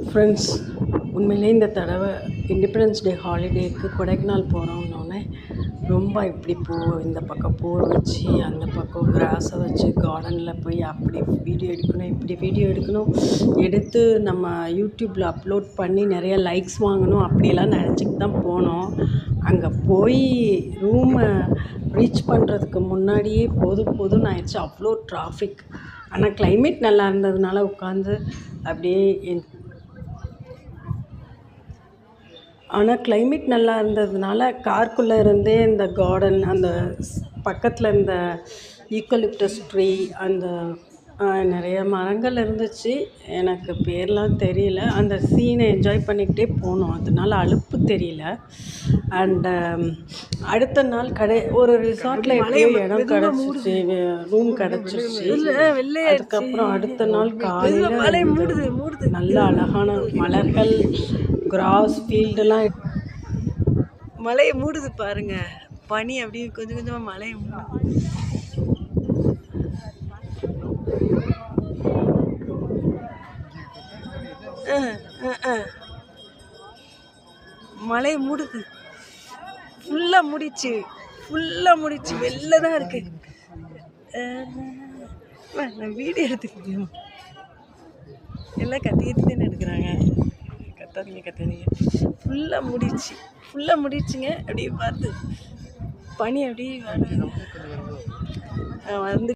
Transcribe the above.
Friends, உண்மையிலே இந்த தடவை இண்டிபெண்டன்ஸ் டே ஹாலிடேக்கு கொடைக்கானல் போகிறோம்னோடனே ரொம்ப இப்படி இந்த பக்கம் பூவை வச்சு அந்த பக்கம் கிராஸை வச்சு கார்டனில் போய் அப்படி வீடியோ எடுக்கணும், இப்படி வீடியோ எடுக்கணும், எடுத்து நம்ம யூடியூப்பில் அப்லோட் பண்ணி நிறைய லைக்ஸ் வாங்கணும் அப்படியெல்லாம் நினச்சிக்கிட்டு தான் போனோம். அங்கே போய் ரூமை ரீச் பண்ணுறதுக்கு முன்னாடியே போதும்னு ஆயிடுச்சு. அவ்வளோ டிராஃபிக். ஆனால் கிளைமேட் நல்லா இருந்ததுனால உட்காந்து அப்படியே கார்க்குள்ளே இருந்தே இந்த கார்டன், அந்த பக்கத்தில் இந்த ஈக்கலிப்டஸ் ட்ரீ, அந்த நிறைய மரங்கள் இருந்துச்சு. எனக்கு பேர்லாம் தெரியல. அந்த சீனை என்ஜாய் பண்ணிக்கிட்டே போனோம். அதனால அலுப்பு தெரியல. அண்டு அடுத்த நாள் ஒரு ரிசார்ட்டில் எப்படியோ இடம் கிடச்சிச்சு, ரூம் கிடச்சிருச்சு. அதுக்கப்புறம் அடுத்த நாள் காலையில் நல்ல அழகான மலர்கள், கிராஸ் ஃபீல்டெல்லாம் மலையை மூடுது பாருங்க. பனி அப்படியே கொஞ்சம் கொஞ்சமாக மலையை மூடுது. மலையை மூடுது. ஃபுல்லாக முடிச்சு வெளில தான் இருக்கு. நான் வீடியோ எடுத்துக்கிட்டேன். எல்லாம் கத்திக்கிட்டு தானே எடுக்கிறாங்க. கத்தாதீங்க. ஃபுல்லாக முடிச்சுங்க. அப்படியே பார்த்து பனி அப்படியே வந்து